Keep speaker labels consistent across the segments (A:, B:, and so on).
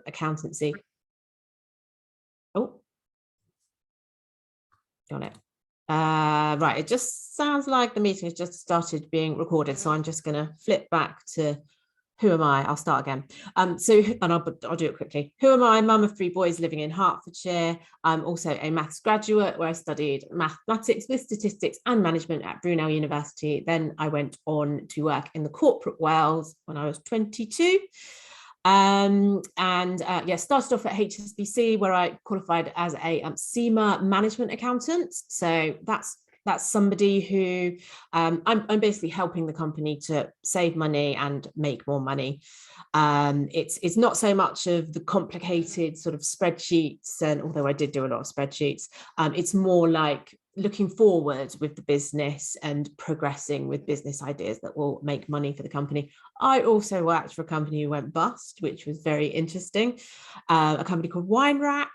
A: accountancy. Oh, got it. Right, it just sounds like the meeting has just started being recorded, so I'm just going to flip back to who am I? I'll start again. And I'll do it quickly. Who am I? Mum of 3 boys living in Hertfordshire. I'm also a maths graduate where I studied mathematics with statistics and management at Brunel University. Then I went on to work in the corporate world when I was 22. Started off at HSBC where I qualified as a SEMA management accountant. So that's somebody who I'm basically helping the company to save money and make more money. It's not so much of the complicated sort of spreadsheets, and although I did do a lot of spreadsheets, it's more like looking forward with the business and progressing with business ideas that will make money for the company. I also worked for a company who went bust, which was very interesting. A company called Wine Rack.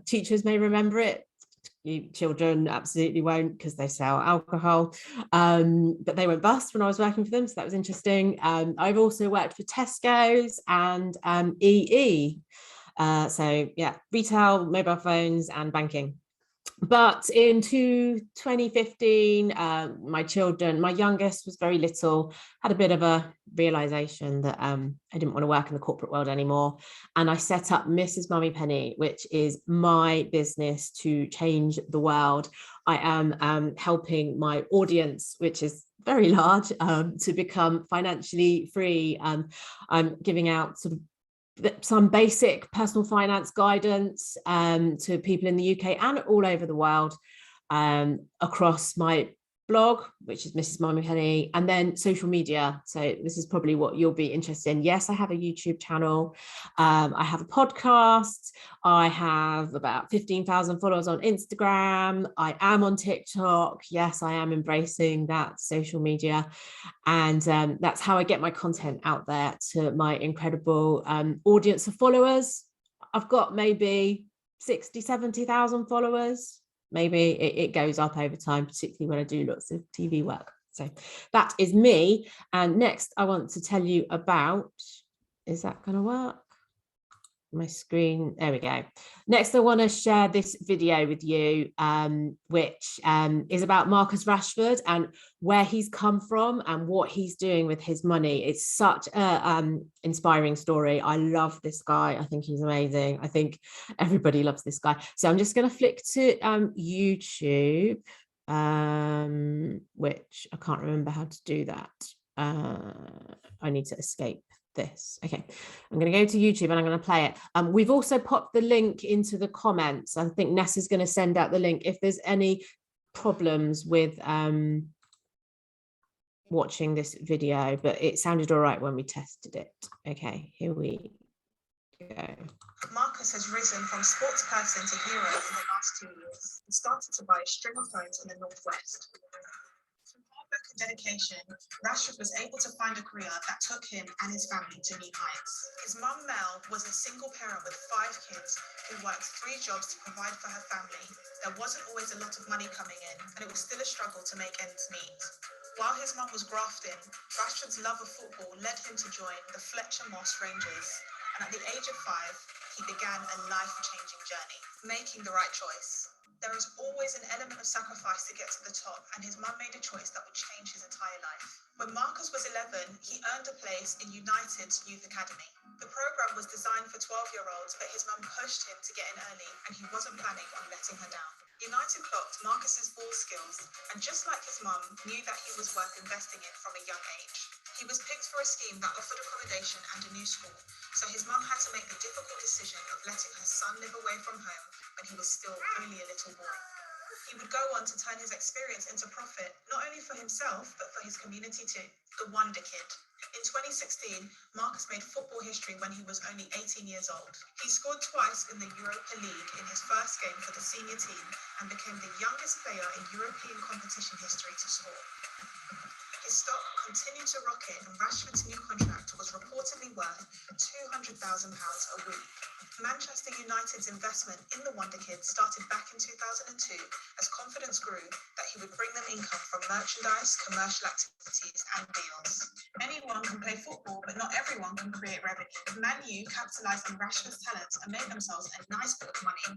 A: Teachers may remember it. You children absolutely won't because they sell alcohol, but they went bust when I was working for them, so that was interesting. I've also worked for Tesco's and EE, so yeah, retail, mobile phones and banking. But in 2015, my youngest was very little, had a bit of a realization that I didn't want to work in the corporate world anymore. And I set up Mrs. Mummy Penny, which is my business to change the world. I am helping my audience, which is very large, to become financially free. I'm giving out sort of some basic personal finance guidance to people in the UK and all over the world, across my blog, which is Mrs. Mummy Penny, and then social media. So this is probably what you'll be interested in. Yes, I have a YouTube channel. I have a podcast. I have about 15,000 followers on Instagram. I am on TikTok. Yes, I am embracing that social media. And that's how I get my content out there to my incredible audience of followers. I've got maybe 60, 70,000 followers. Maybe it goes up over time, particularly when I do lots of TV work. So that is me. And next I want to tell you about, is that going to work? My screen, there we go. Next I want to share this video with you, which is about Marcus Rashford and where he's come from and what he's doing with his money. It's such a inspiring story. I love this guy. I think he's amazing. I think everybody loves this guy. So I'm just going to flick to YouTube, which I can't remember how to do that. I need to escape this. Okay, I'm going to go to YouTube and I'm going to play it. We've also popped the link into the comments. I think Nessa's going to send out the link if there's any problems with watching this video, but it sounded all right when we tested it. Okay, here we go.
B: Marcus has risen from sports person to hero in the last 2 years. He started to buy a string of homes in the Northwest. And dedication, Rashford was able to find a career that took him and his family to new heights. His mum Mel was a single parent with 5 kids who worked 3 jobs to provide for her family. There wasn't always a lot of money coming in, and it was still a struggle to make ends meet. While his mum was grafting, Rashford's love of football led him to join the Fletcher Moss Rangers, and at the age of 5, he began a life-changing journey, making the right choice. There is always an element of sacrifice to get to the top, and his mum made a choice that would change his entire life. When Marcus was 11, he earned a place in United's Youth Academy. The program was designed for 12-year-olds, but his mum pushed him to get in early, and he wasn't planning on letting her down. United clocked Marcus's ball skills, and just like his mum, knew that he was worth investing in from a young age. He was picked for a scheme that offered accommodation and a new school, so his mum had to make the difficult decision of letting her son live away from home when he was still only a little boy. He would go on to turn his experience into profit, not only for himself, but for his community too. The Wonder Kid. In 2016, Marcus made football history when he was only 18 years old. He scored twice in the Europa League in his first game for the senior team and became the youngest player in European competition history to score. His stock continued to rocket, and Rashford's new contract was reportedly worth £200,000 a week. Manchester United's investment in the Wonder Kids started back in 2002 as confidence grew that he would bring them income from merchandise, commercial activities and deals. Anyone can play football, but not everyone can create revenue. Man U capitalised on Rashford's talents and made themselves a nice bit of money.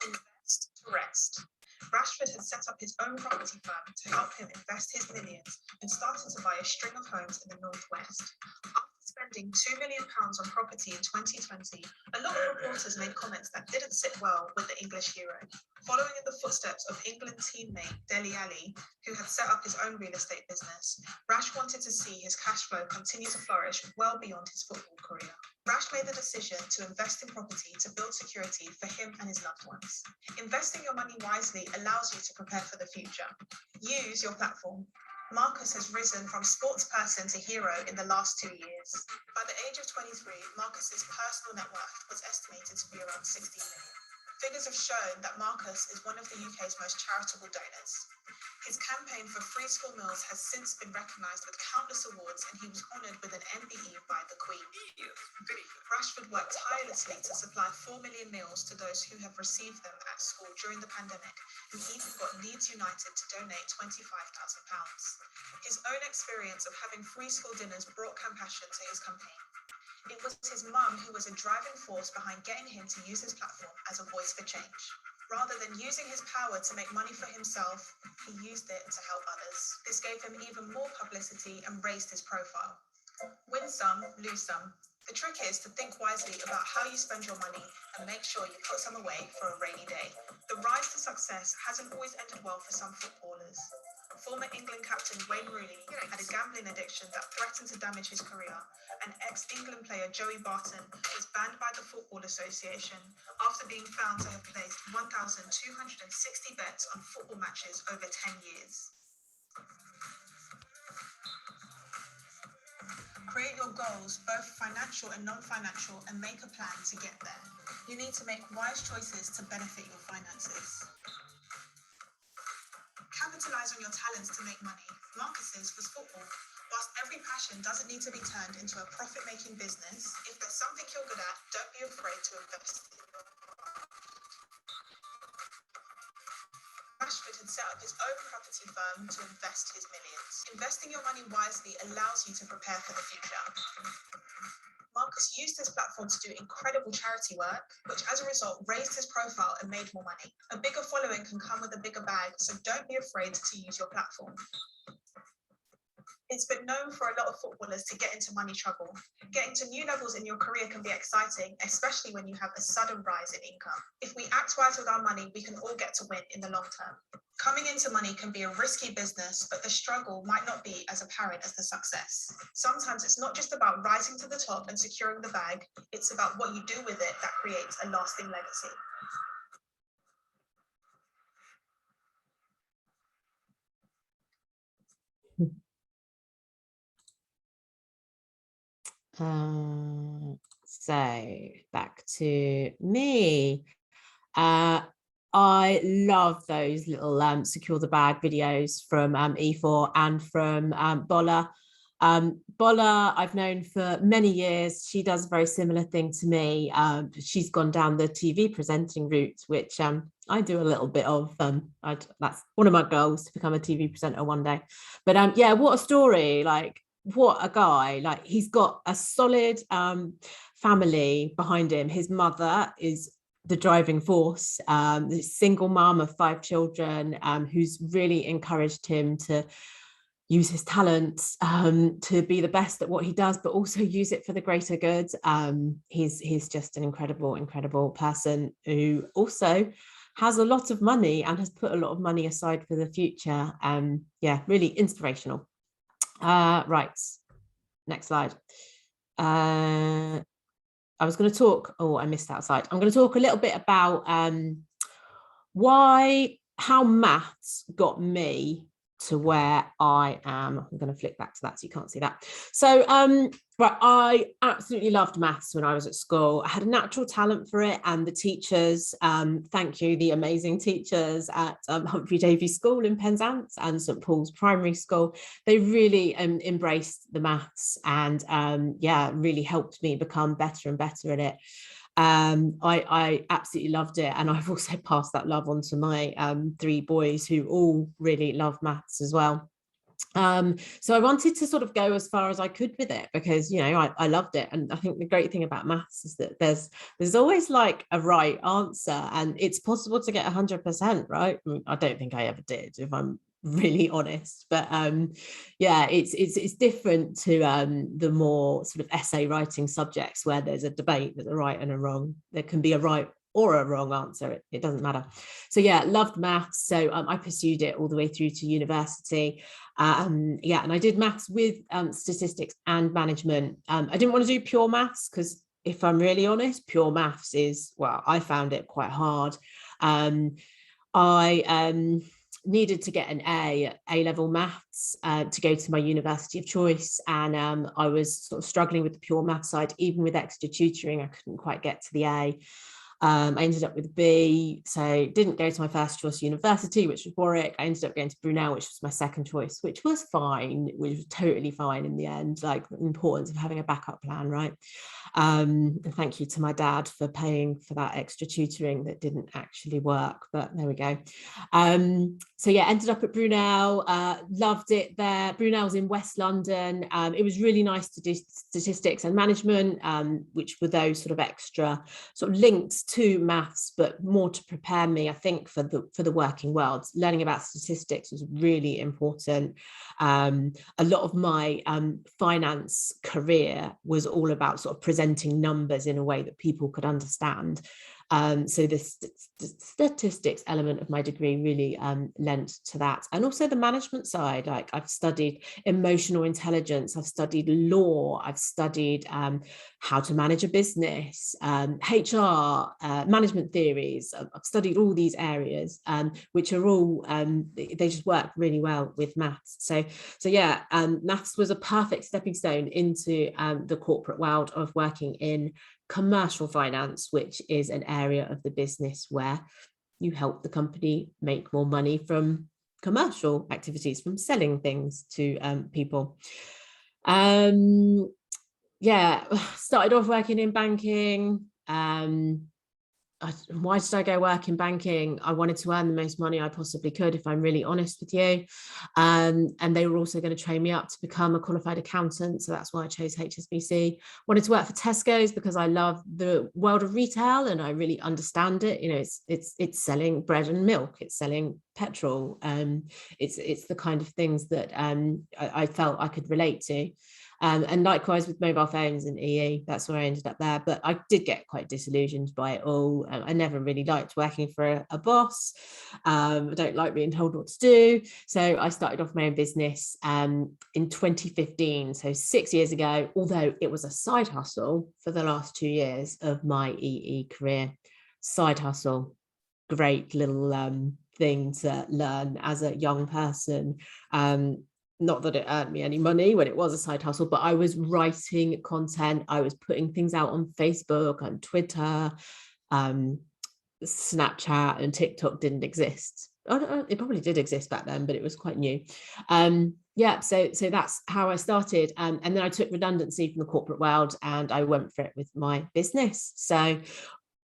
B: Invest to rest. Rashford had set up his own property firm to help him invest his millions and started to buy a string of homes in the northwest. After spending £2 million on property in 2020, a lot of reporters made comments that didn't sit well with the English hero. Following in the footsteps of England teammate Dele Alli, who had set up his own real estate business, Rash wanted to see his cash flow continue to flourish well beyond his football career. Rash made the decision to invest in property to build security for him and his loved ones. Investing your money wisely allows you to prepare for the future. Use your platform. Marcus has risen from sports person to hero in the last 2 years. By the age of 23, Marcus's personal net worth was estimated to be around 16 million. Figures have shown that Marcus is one of the UK's most charitable donors. His campaign for free school meals has since been recognised with countless awards, and he was honoured with an MBE by the Queen. Rashford worked tirelessly to supply 4 million meals to those who have received them at school during the pandemic, and even got Leeds United to donate £25,000. His own experience of having free school dinners brought compassion to his campaign. It was his mum who was a driving force behind getting him to use his platform as a voice for change. Rather than using his power to make money for himself, he used it to help others. This gave him even more publicity and raised his profile. Win some, lose some. The trick is to think wisely about how you spend your money and make sure you put some away for a rainy day. The rise to success hasn't always ended well for some footballers. Former England captain Wayne Rooney had a gambling addiction that threatened to damage his career, and ex-England player Joey Barton was banned by the Football Association after being found to have placed 1,260 bets on football matches over 10 years. Create your goals, both financial and non-financial, and make a plan to get there. You need to make wise choices to benefit your finances. Capitalize on your talents to make money. Marcus's was football. Whilst every passion doesn't need to be turned into a profit-making business, if there's something you're good at, don't be afraid to invest in it. Rashford had set up his own property firm to invest his millions. Investing your money wisely allows you to prepare for the future. Marcus used his platform to do incredible charity work, which as a result raised his profile and made more money. A bigger following can come with a bigger bag, so don't be afraid to use your platform. It's been known for a lot of footballers to get into money trouble. Getting to new levels in your career can be exciting, especially when you have a sudden rise in income. If we act wise with our money, we can all get to win in the long term. Coming into money can be a risky business, but the struggle might not be as apparent as the success. Sometimes it's not just about rising to the top and securing the bag, it's about what you do with it that creates a lasting legacy.
A: So back to me. I love those little secure the bag videos from E4 and from Bola. Bola I've known for many years. She does a very similar thing to me. She's gone down the TV presenting route, which I do a little bit of. That's one of my goals, to become a TV presenter one day. But yeah, what a story. Like, what a guy. Like, he's got a solid family behind him. His mother is the driving force, the single mom of 5 children, who's really encouraged him to use his talents to be the best at what he does, but also use it for the greater good. He's just an incredible person who also has a lot of money and has put a lot of money aside for the future. Yeah, really inspirational. Right, next slide. I was going to talk, I missed that slide. I'm going to talk a little bit about how maths got me to where I am. I'm going to flick back to that so you can't see that. So right, I absolutely loved maths when I was at school. I had a natural talent for it, and the teachers, thank you, the amazing teachers at Humphrey Davy School in Penzance and St Paul's Primary School, they really embraced the maths and yeah, really helped me become better and better at it. I absolutely loved it, and I've also passed that love on to my 3 boys, who all really love maths as well. So I wanted to sort of go as far as I could with it, because, you know, I loved it. And I think the great thing about maths is that there's always like a right answer, and it's possible to get 100%, right? I mean, I don't think I ever did, if I'm really honest, but yeah, it's different to the more sort of essay writing subjects, where there's a debate, there's a right and a wrong. There can be a right or a wrong answer, it doesn't matter. So yeah, loved maths. So I pursued it all the way through to university. Yeah, and I did maths with statistics and management. I didn't want to do pure maths, because if I'm really honest, pure maths is, well, I found it quite hard. I needed to get an A-level maths to go to my university of choice, and I was sort of struggling with the pure maths side. Even with extra tutoring, I couldn't quite get to the A. I ended up with a B, so didn't go to my first choice university, which was Warwick. I ended up going to Brunel, which was my second choice, which was fine, which was totally fine in the end. Like, the importance of having a backup plan, right? And thank you to my dad for paying for that extra tutoring that didn't actually work, but there we go. So yeah, ended up at Brunel, loved it there. Brunel's in West London. It was really nice to do statistics and management, which were those sort of extra sort of links to maths, but more to prepare me, I think, for the working world. Learning about statistics was really important. A lot of my finance career was all about sort of presenting numbers in a way that people could understand. So the statistics element of my degree really lent to that. And also the management side. Like, I've studied emotional intelligence, I've studied law, I've studied how to manage a business, HR, management theories. I've studied all these areas, which are all, they just work really well with maths. So yeah, maths was a perfect stepping stone into the corporate world of working in commercial finance, which is an area of the business where you help the company make more money from commercial activities, from selling things to people. Yeah, started off working in banking. Why did I go work in banking? I wanted to earn the most money I possibly could, if I'm really honest with you. And they were also going to train me up to become a qualified accountant. So that's why I chose HSBC. Wanted to work for Tesco's because I love the world of retail and I really understand it. You know, it's selling bread and milk. It's selling petrol. It's the kind of things that I felt I could relate to. And likewise with mobile phones and EE, that's where I ended up there. But I did get quite disillusioned by it all. I never really liked working for a boss. I don't like being told what to do. So I started off my own business in 2015, so 6 years ago, although it was a side hustle for the last 2 years of my EE career. Side hustle, great little thing to learn as a young person. Not that it earned me any money when it was a side hustle, but I was writing content. I was putting things out on Facebook and Twitter. Snapchat and TikTok didn't exist. It probably did exist back then, but it was quite new. Yeah, so that's how I started. And then I took redundancy from the corporate world and I went for it with my business. So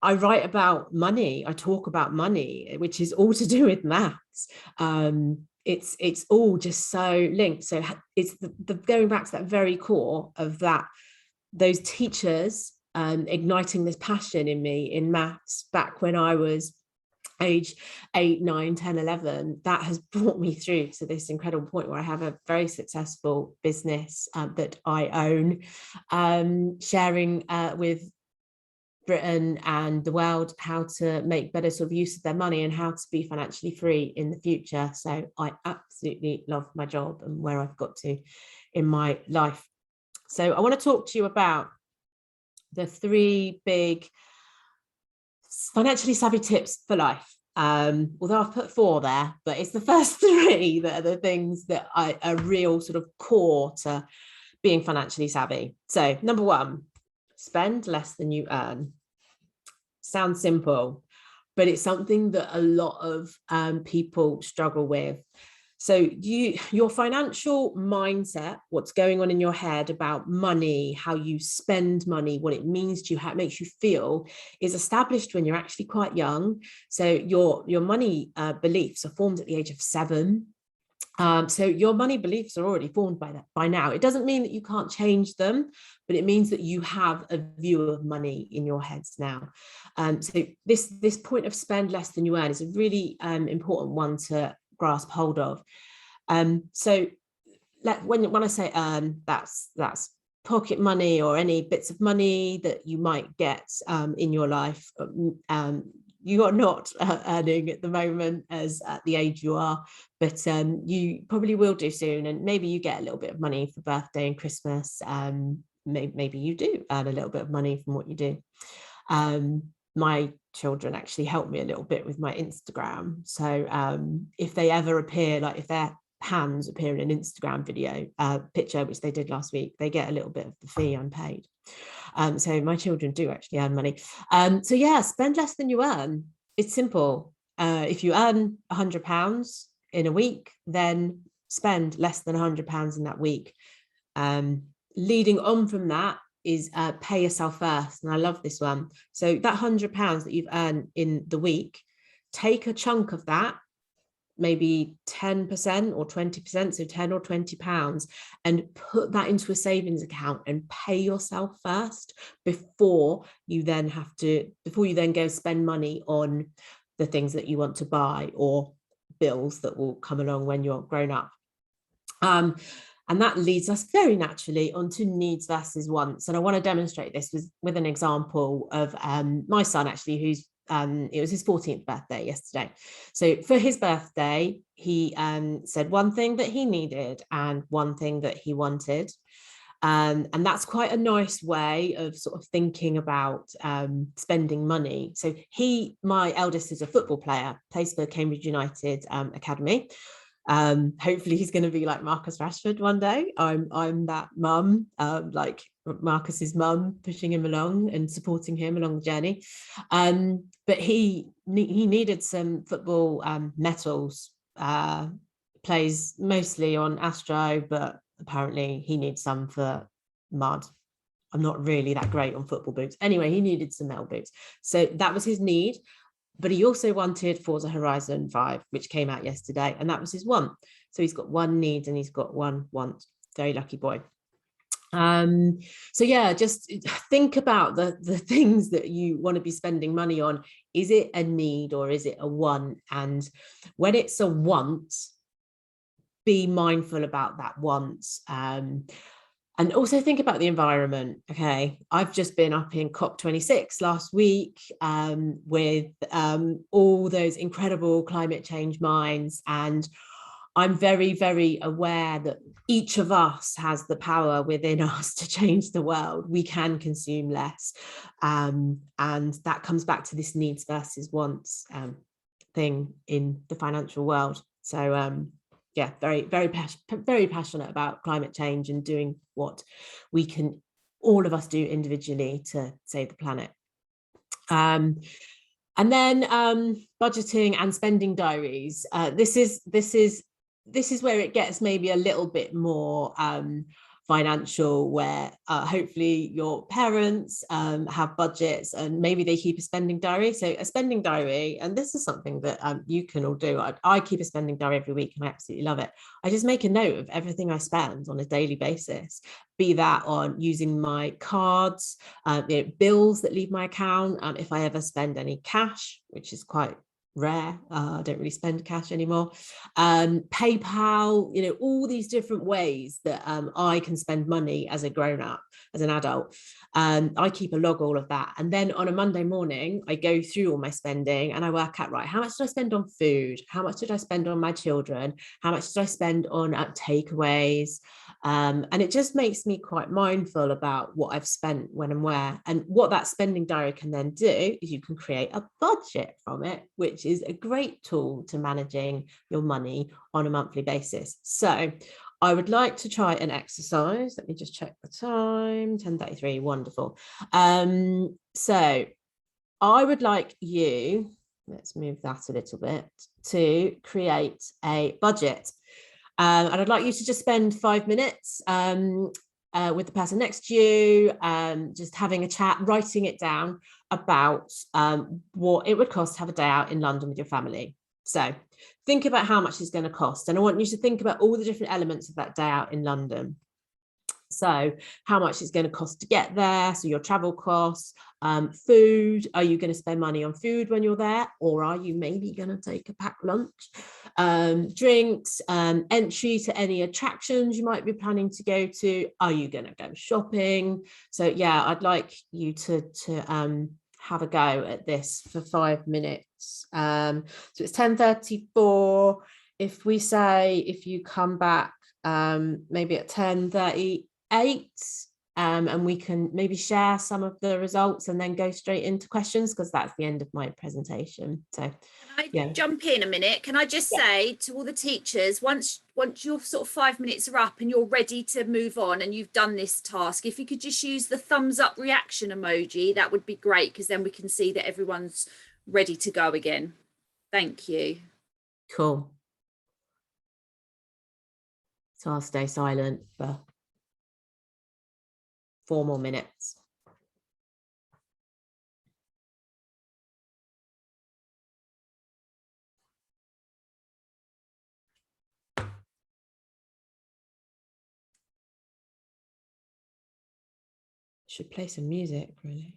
A: I write about money. I talk about money, which is all to do with maths. It's all just so linked. So it's the going back to that very core of that, those teachers igniting this passion in me in maths back when I was age 8, 9, 10, 11, that has brought me through to this incredible point where I have a very successful business that I own, sharing with Britain and the world how to make better sort of use of their money and how to be financially free in the future. So I absolutely love my job and where I've got to in my life. So I want to talk to you about the 3 big financially savvy tips for life. Although I've put 4 there, but it's the first 3 that are the things that are real sort of core to being financially savvy. So number 1, spend less than you earn. Sounds simple, but it's something that a lot of people struggle with. So your financial mindset, what's going on in your head about money, how you spend money, what it means to you, how it makes you feel, is established when you're actually quite young. So your money beliefs are formed at the age of 7. So your money beliefs are already formed by now. It doesn't mean that you can't change them, but it means that you have a view of money in your heads now. So this point of spend less than you earn is a really important one to grasp hold of. So when I say earn, that's pocket money or any bits of money that you might get in your life. You are not earning at the moment as at the age you are, but you probably will do soon. And maybe you get a little bit of money for birthday and Christmas. Maybe you do earn a little bit of money from what you do. My children actually help me a little bit with my Instagram. So if they ever appear, like if their hands appear in an Instagram video picture, which they did last week, they get a little bit of the fee unpaid. So my children do actually earn money. So yeah, spend less than you earn. It's simple. If you earn £100 in a week, then spend less than £100 in that week. Leading on from that is pay yourself first. And I love this one. So that £100 that you've earned in the week, take a chunk of that, maybe 10% or 20%, so 10 or 20 pounds, and put that into a savings account and pay yourself first before you then go spend money on the things that you want to buy or bills that will come along when you're grown up. And that leads us very naturally onto needs versus wants. And I want to demonstrate this with an example of my son, actually, who's it was his 14th birthday yesterday. So for his birthday, he said one thing that he needed and one thing that he wanted. And that's quite a nice way of sort of thinking about spending money. So my eldest is a football player, plays for Cambridge United Academy. Hopefully he's going to be like Marcus Rashford one day. I'm that mum, like Marcus's mum, pushing him along and supporting him along the journey. But he needed some football medals. Plays mostly on Astro, but apparently he needs some for mud. I'm not really that great on football boots. Anyway, he needed some metal boots. So that was his need. But he also wanted Forza Horizon 5, which came out yesterday, and that was his want. So he's got one need and he's got one want. Very lucky boy. So yeah, just think about the things that you want to be spending money on. Is it a need or is it a want? And when it's a want, be mindful about that want. And also think about the environment. Okay, I've just been up in COP26 last week with all those incredible climate change minds. And I'm very, very aware that each of us has the power within us to change the world. We can consume less. And that comes back to this needs versus wants thing in the financial world. So yeah, very, very, very passionate about climate change and doing what we can, all of us do individually to save the planet. And then budgeting and spending diaries. This is where it gets maybe a little bit more financial, where hopefully your parents have budgets and maybe they keep a spending diary. So a spending diary, and this is something that you can all do. I keep a spending diary every week and I absolutely love it. I just make a note of everything I spend on a daily basis, be that on using my cards, bills that leave my account, if I ever spend any cash, which is quite rare. I don't really spend cash anymore. PayPal, all these different ways that I can spend money as a grown-up, as an adult. I keep a log all of that. And then on a Monday morning, I go through all my spending and I work out, right, how much did I spend on food? How much did I spend on my children? How much did I spend on takeaways? And it just makes me quite mindful about what I've spent when and where. And what that spending diary can then do is you can create a budget from it, which is a great tool to managing your money on a monthly basis. So I would like to try an exercise. Let me just check the time, 10:33, wonderful. So I would like you, let's move that a little bit, to create a budget. And I'd like you to just spend 5 minutes with the person next to you, just having a chat, writing it down about what it would cost to have a day out in London with your family. So think about how much it's going to cost. And I want you to think about all the different elements of that day out in London. So how much it's going to cost to get there, so your travel costs, food, are you going to spend money on food when you're there, or are you maybe going to take a packed lunch, drinks, entry to any attractions you might be planning to go to, are you going to go shopping? So yeah, I'd like you to have a go at this for 5 minutes. So it's 10:34. If we say, if you come back maybe at 10:38, and we can maybe share some of the results and then go straight into questions, because that's the end of my presentation. So
C: can I jump in a minute? Can I just say to all the teachers, once your sort of 5 minutes are up and you're ready to move on and you've done this task, if you could just use the thumbs up reaction emoji, that would be great, because then we can see that everyone's ready to go again. Thank you.
A: Cool. So I'll stay silent for 4 more minutes. Should play some music, really.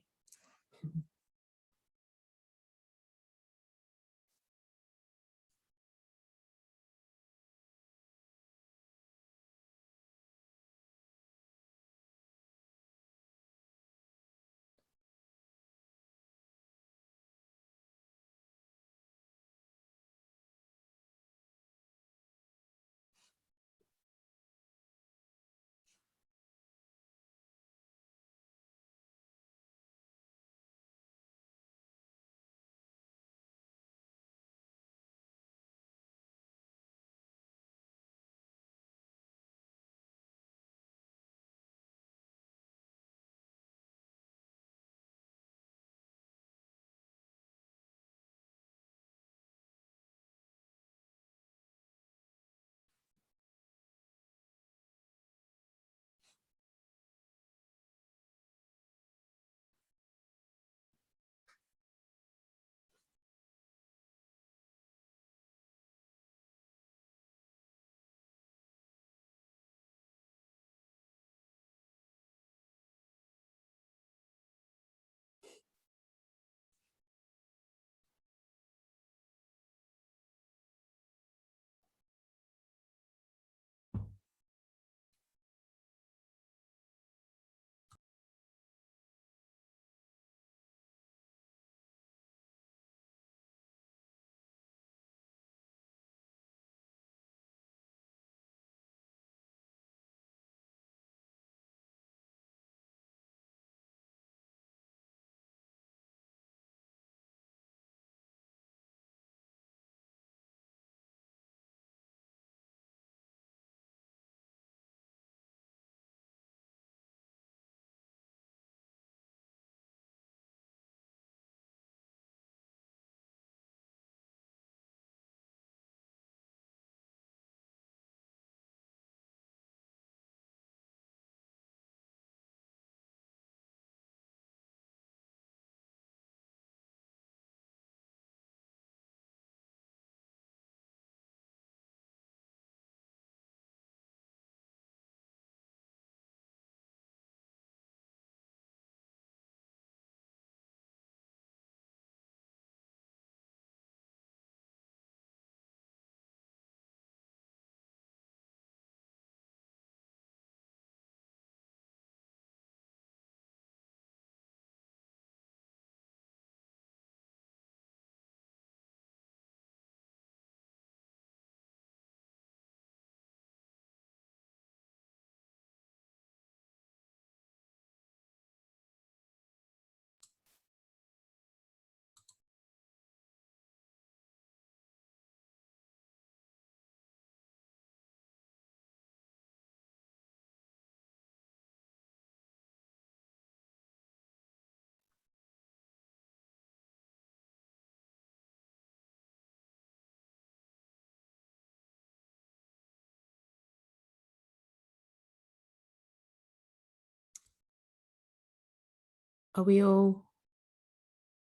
A: Are we all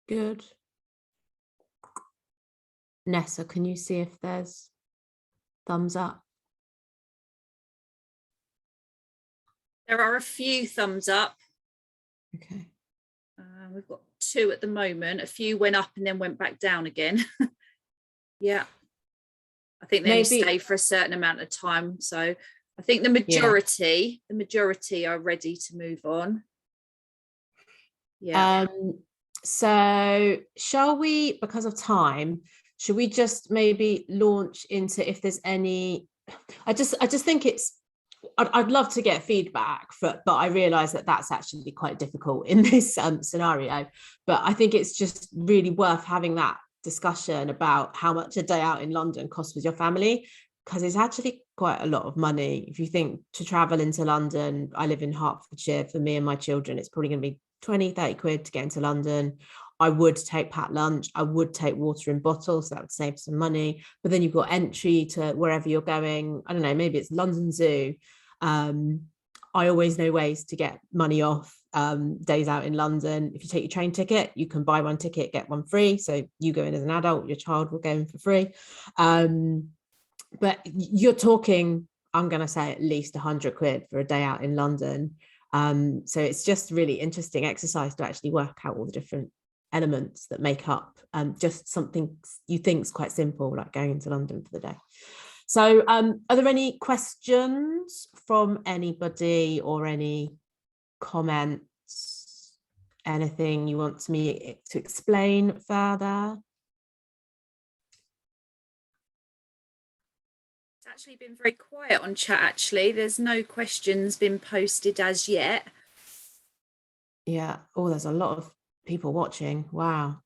A: good? Nessa, can you see if there's thumbs up?
C: There are a few thumbs up.
A: Okay.
C: We've got 2 at the moment. A few went up and then went back down again. Yeah. I think they only stay for a certain amount of time. So I think the majority are ready to move on. Yeah.
A: So shall we, because of time, should we just maybe launch into if there's any, I just think I'd love to get feedback, but I realize that that's actually quite difficult in this scenario. But I think it's just really worth having that discussion about how much a day out in London costs with your family, because it's actually quite a lot of money. If you think to travel into London, I live in Hertfordshire, for me and my children, it's probably going to be 20-30 quid to get into London. I would take packed lunch, I would take water in bottles, so that would save some money. But then you've got entry to wherever you're going. I don't know, maybe it's London Zoo. I always know ways to get money off days out in London. If you take your train ticket, you can buy one ticket, get one free. So you go in as an adult, your child will go in for free. But you're talking, I'm going to say at least 100 quid for a day out in London. So it's just really interesting exercise to actually work out all the different elements that make up just something you think is quite simple, like going into London for the day. So are there any questions from anybody or any comments? Anything you want me to explain further?
C: It's actually been very quiet on chat, actually. There's no questions been posted as yet.
A: Yeah. Oh, there's a lot of people watching. Wow.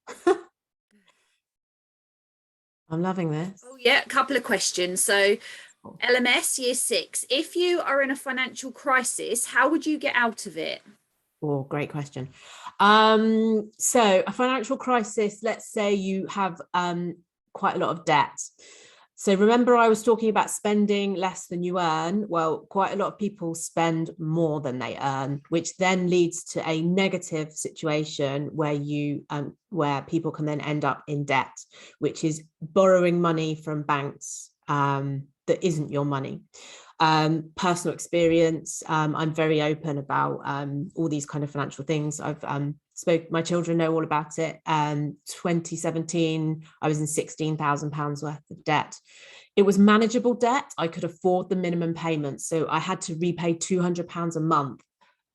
A: I'm loving this.
C: Oh, yeah, a couple of questions. So LMS year 6, if you are in a financial crisis, how would you get out of it?
A: Oh, great question. So a financial crisis, let's say you have quite a lot of debt. So remember I was talking about spending less than you earn. Well, quite a lot of people spend more than they earn, which then leads to a negative situation where people can then end up in debt, which is borrowing money from banks that isn't your money. Personal experience, I'm very open about all these kind of financial things. I've my children know all about it. 2017, I was in £16,000 worth of debt. It was manageable debt. I could afford the minimum payments. So I had to repay £200 a month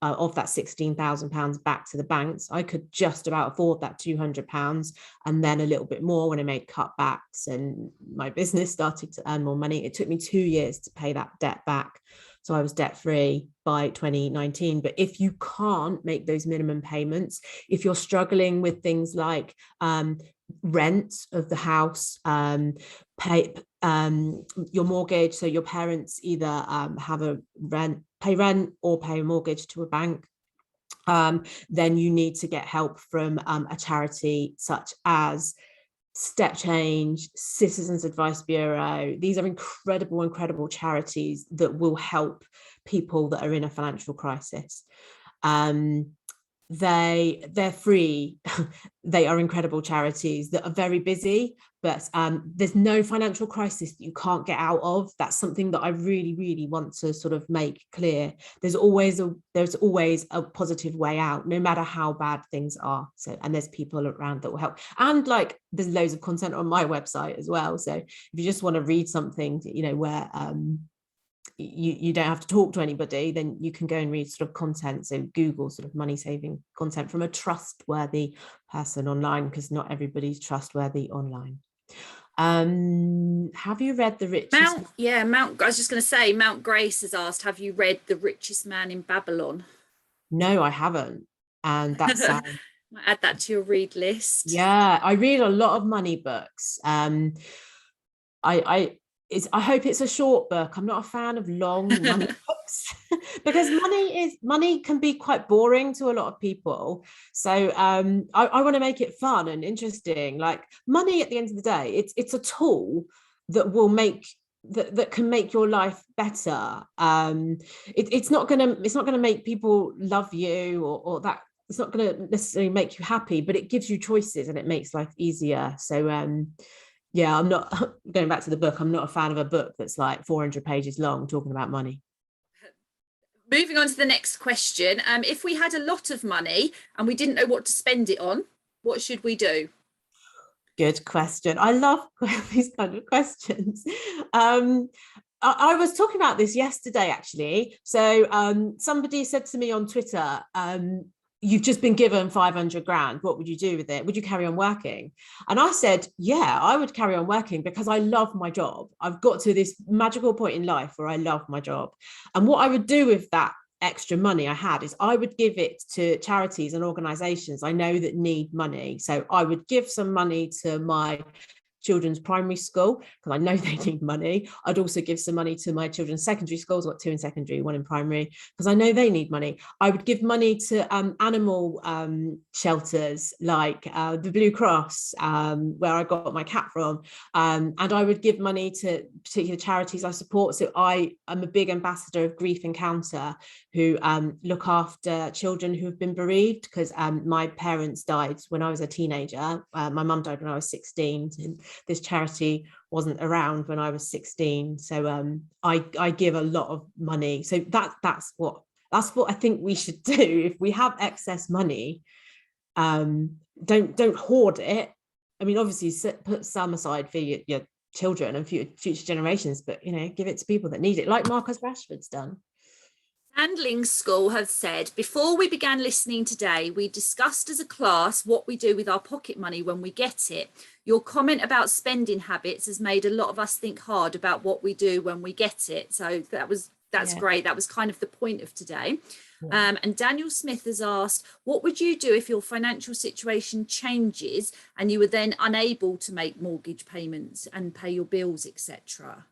A: of that £16,000 back to the banks. I could just about afford that £200 and then a little bit more when I made cutbacks and my business started to earn more money. It took me 2 years to pay that debt back. So I was debt free by 2019. But if you can't make those minimum payments, if you're struggling with things like rent of the house, pay your mortgage, so your parents either pay rent or pay a mortgage to a bank, then you need to get help from a charity such as Step Change, Citizens Advice Bureau. These are incredible charities that will help people that are in a financial crisis. They're free. They are incredible charities that are very busy, but there's no financial crisis that you can't get out of. That's something that I really want to sort of make clear. There's always a positive way out, no matter how bad things are. So, and there's people around that will help. And like, there's loads of content on my website as well. So if you just want to read something, where you don't have to talk to anybody, then you can go and read sort of content. So Google sort of money saving content from a trustworthy person online, because not everybody's trustworthy online. Have you read The Richest?
C: I was just going to say, Mount Grace has asked, have you read The Richest Man in Babylon?
A: No, I haven't. And that's
C: might add that to your read list.
A: Yeah, I read a lot of money books. I hope it's a short book. I'm not a fan of long money books because money can be quite boring to a lot of people. So I want to make it fun and interesting. Like, money at the end of the day, it's a tool that will make that can make your life better. It's not gonna make people love you or that to necessarily make you happy, but it gives you choices and it makes life easier. So yeah, I'm not going back to the book. I'm not a fan of a book that's like 400 pages long talking about money.
C: Moving on to the next question. If we had a lot of money and we didn't know what to spend it on, what should we do?
A: Good question. I love these kind of questions. I was talking about this yesterday, actually. So somebody said to me on Twitter, you've just been given 500 grand. What would you do with it? Would you carry on working? And I said, yeah, I would carry on working because I love my job. I've got to this magical point in life where I love my job. And what I would do with that extra money I had is I would give it to charities and organizations I know that need money. So I would give some money to my children's primary school because I know they need money. I'd also give some money to my children's secondary schools. I've got 2 in secondary, 1 in primary, because I know they need money. I would give money to animal shelters like the Blue Cross, where I got my cat from, and I would give money to particular charities I support. So I am a big ambassador of Grief Encounter, who look after children who have been bereaved, because my parents died when I was a teenager. My mum died when I was 16. And this charity wasn't around when I was 16. So I give a lot of money. So that's what I think we should do. If we have excess money, don't hoard it. I mean, obviously put some aside for your children and future generations, but give it to people that need it, like Marcus Rashford's done.
C: Handling School have said, before we began listening today, we discussed as a class what we do with our pocket money when we get it. Your comment about spending habits has made a lot of us think hard about what we do when we get it. So that's great. That was kind of the point of today. Yeah. And Daniel Smith has asked, what would you do if your financial situation changes and you were then unable to make mortgage payments and pay your bills, etc.?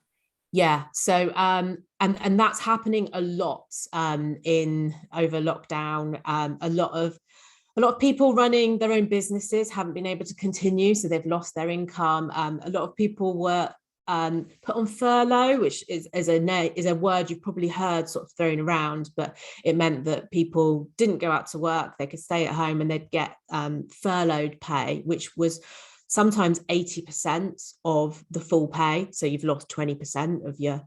A: Yeah, so and that's happening a lot over lockdown. A lot of people running their own businesses haven't been able to continue, so they've lost their income. A lot of people were put on furlough, which is a word you've probably heard sort of thrown around, but it meant that people didn't go out to work, they could stay at home and they'd get furloughed pay, which was sometimes 80% of the full pay. So you've lost 20% of your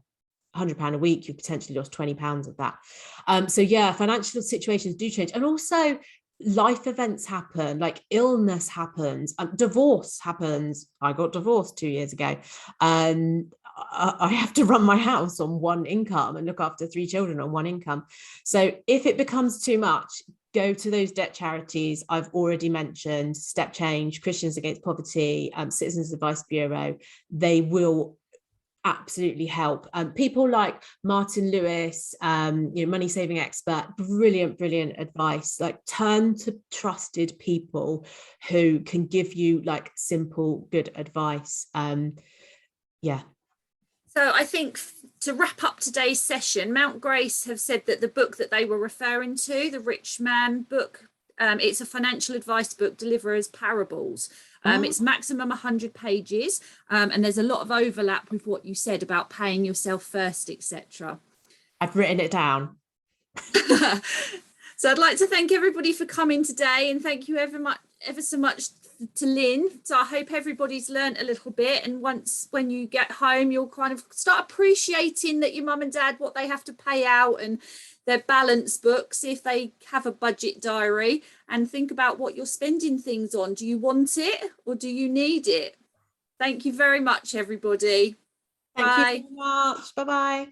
A: £100 a week, you've potentially lost £20 of that. So yeah, financial situations do change. And also life events happen, like illness happens, divorce happens. I got divorced 2 years ago. I have to run my house on one income and look after 3 children on one income. So if it becomes too much, go to those debt charities I've already mentioned, Step Change, Christians Against Poverty, Citizens Advice Bureau. They will absolutely help. People like Martin Lewis, money saving expert, brilliant advice. Like, turn to trusted people who can give you like simple, good advice. Yeah.
C: So I think to wrap up today's session, Mount Grace have said that the book that they were referring to, the Rich Man book, it's a financial advice book, Deliverers Parables. It's maximum 100 pages, and there's a lot of overlap with what you said about paying yourself first, etc.
A: I've written it down.
C: So I'd like to thank everybody for coming today, and thank you ever so much to Lynn. So I hope everybody's learnt a little bit, and when you get home, you'll kind of start appreciating that your mum and dad, what they have to pay out, and their balance books, if they have a budget diary, and think about what you're spending things on. Do you want it or do you need it? Thank you very much, everybody.
A: Thank you very much. Bye-bye.